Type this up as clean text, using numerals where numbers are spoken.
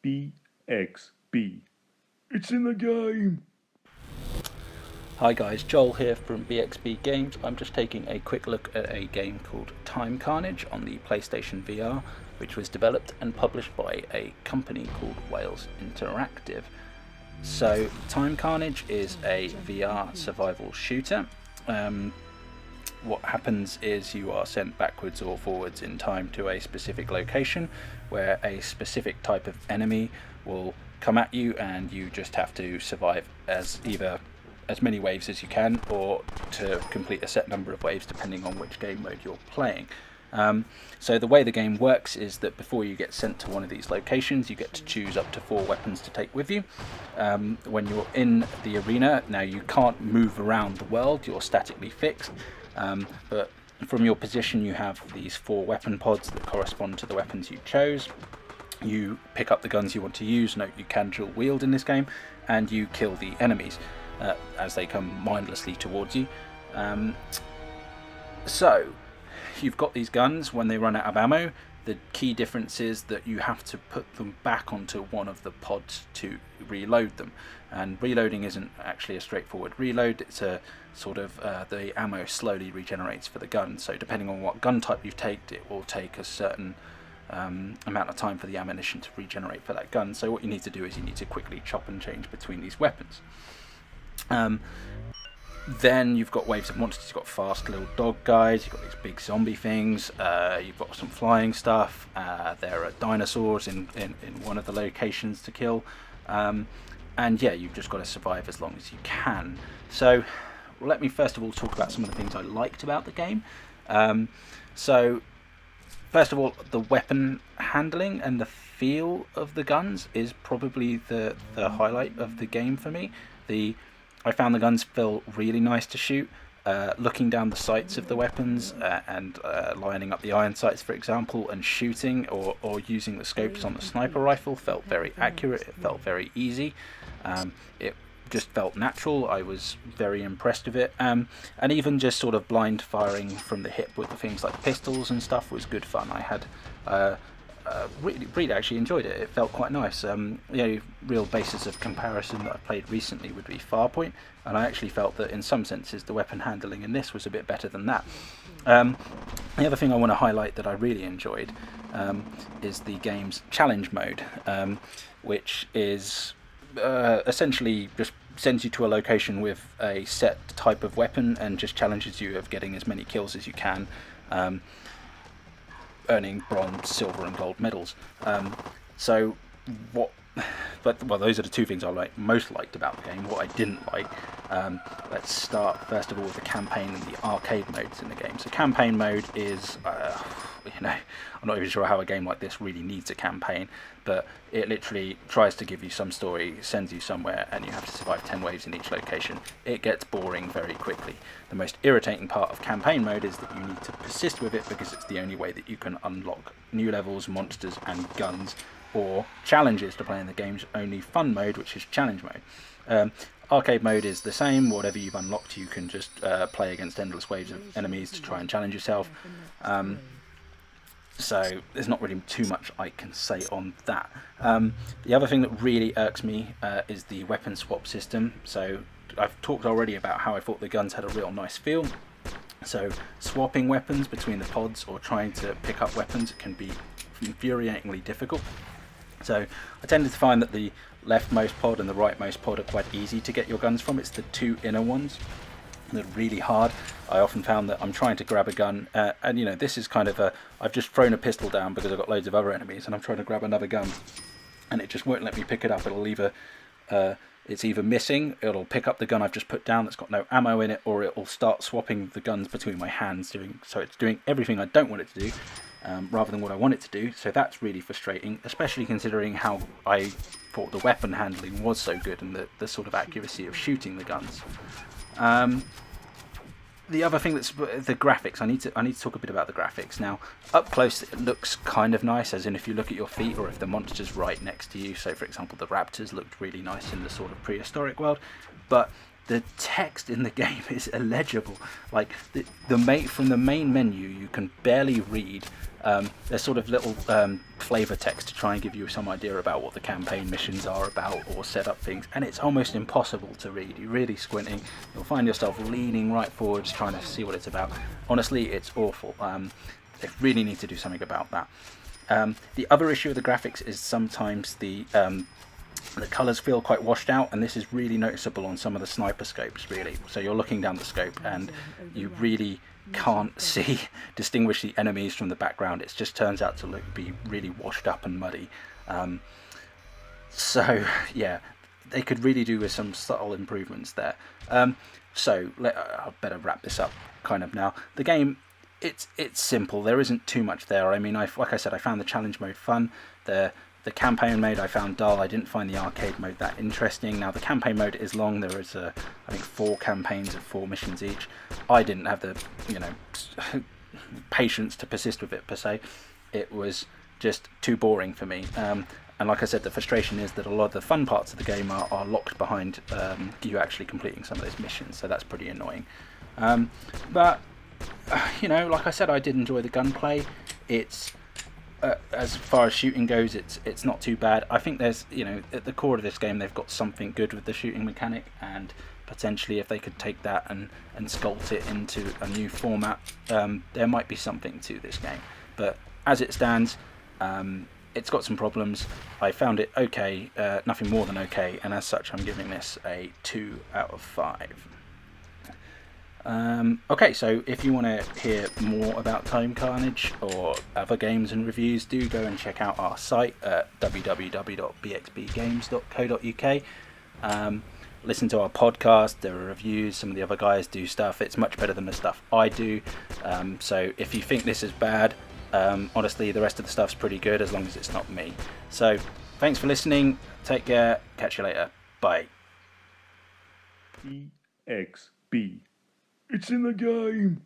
BXB. It's in the game! Hi guys, Joel here from BXB Games. I'm just taking a quick look at a game called Carnage on the PlayStation VR, which was developed and published by a company called Wales Interactive. So Carnage is a VR survival shooter. What happens is you are sent backwards or forwards in time to a specific location where a specific type of enemy will come at you, and you just have to survive as many waves as you can, or to complete a set number of waves depending on which game mode you're playing. So the way the game works is that before you get sent to one of these locations, you get to choose up to 4 weapons to take with you. When you're in the arena, now you can't move around the world, you're statically fixed, but from your position you have these 4 weapon pods that correspond to the weapons you chose. You pick up the guns you want to use. Note you can dual wield in this game, and you kill the enemies as they come mindlessly towards you. So you've got these guns. When they run out of ammo, the key difference is that you have to put them back onto one of the pods to reload them, and reloading isn't actually a straightforward reload. It's a sort of the ammo slowly regenerates for the gun, so depending on what gun type you've taken, it will take a certain amount of time for the ammunition to regenerate for that gun. So what you need to do is you need to quickly chop and change between these weapons. Then you've got waves of monsters. You've got fast little dog guys, you've got these big zombie things, you've got some flying stuff, there are dinosaurs in one of the locations to kill, and yeah, you've just got to survive as long as you can. So let me first of all talk about some of the things I liked about the game. So first of all, the weapon handling and the feel of the guns is probably the highlight of the game for me. I found the guns feel really nice to shoot. Looking down the sights of the weapons and lining up the iron sights, for example, and shooting or using the scopes on the sniper rifle felt very accurate. It felt very easy. It just felt natural. I was very impressed with it. And even just sort of blind firing from the hip with the things like pistols and stuff was good fun. I had really actually enjoyed it. It felt quite nice. The real basis of comparison that I played recently would be Farpoint, and I actually felt that in some senses the weapon handling in this was a bit better than that. The other thing I want to highlight that I really enjoyed is the game's challenge mode, which is essentially just sends you to a location with a set type of weapon and just challenges you of getting as many kills as you can, earning bronze, silver and gold medals. Well, those are the 2 things I most liked about the game. What I didn't like, let's start first of all with the campaign and the arcade modes in the game. So campaign mode is, I'm not even sure how a game like this really needs a campaign, but it literally tries to give you some story, sends you somewhere, and you have to survive 10 waves in each location. It gets boring very quickly. The most irritating part of campaign mode is that you need to persist with it, because it's the only way that you can unlock new levels, monsters and guns, or challenges to play in the game's only fun mode, which is challenge mode. Arcade mode is the same. Whatever you've unlocked, you can just play against endless waves of enemies to try and challenge yourself. So there's not really too much I can say on that. The other thing that really irks me is the weapon swap system. So I've talked already about how I thought the guns had a real nice feel. So swapping weapons between the pods or trying to pick up weapons can be infuriatingly difficult. So I tended to find that the leftmost pod and the rightmost pod are quite easy to get your guns from. It's the 2 inner ones that are really hard. I often found that I'm trying to grab a gun, and this is kind of I've just thrown a pistol down because I've got loads of other enemies, and I'm trying to grab another gun, and it just won't let me pick it up. It's either missing, it'll pick up the gun I've just put down that's got no ammo in it, or it'll start swapping the guns between my hands, so it's doing everything I don't want it to do, rather than what I want it to do. So that's really frustrating, especially considering how I thought the weapon handling was so good and the sort of accuracy of shooting the guns. The other thing that's the graphics. I need to talk a bit about the graphics. Now, up close it looks kind of nice, as in if you look at your feet or if the monster's right next to you. So for example, the raptors looked really nice in the sort of prehistoric world, but the text in the game is illegible. Like from the main menu, you can barely read. There's sort of little flavor text to try and give you some idea about what the campaign missions are about or set up things, and it's almost impossible to read. You're really squinting. You'll find yourself leaning right forwards trying to see what it's about. Honestly, it's awful. They really need to do something about that. The other issue with the graphics is sometimes the colours feel quite washed out, and this is really noticeable on some of the sniper scopes, really. So you're looking down the scope and you really can't distinguish the enemies from the background. It just turns out to be really washed up and muddy. So yeah, they could really do with some subtle improvements there. So I'll better wrap this up kind of now. The game, it's simple. There isn't too much there. I mean, like I said, I found the challenge mode fun. The campaign mode I found dull. I didn't find the arcade mode that interesting. Now the campaign mode is long. There is I think 4 campaigns of 4 missions each. I didn't have the patience to persist with it per se. It was just too boring for me. And like I said, the frustration is that a lot of the fun parts of the game are locked behind you actually completing some of those missions. So that's pretty annoying. But like I said, I did enjoy the gunplay. It's as far as shooting goes, it's not too bad. I think there's, at the core of this game, they've got something good with the shooting mechanic, and potentially if they could take that and sculpt it into a new format, there might be something to this game. But as it stands, it's got some problems. I found it okay, nothing more than okay, and as such I'm giving this a 2 out of 5. Okay, so if you want to hear more about Time Carnage or other games and reviews, do go and check out our site at www.bxbgames.co.uk. Listen to our podcast, there are reviews, some of the other guys do stuff. It's much better than the stuff I do. So if you think this is bad, honestly, the rest of the stuff's pretty good as long as it's not me. So thanks for listening, take care, catch you later, bye. EXB. It's in the game.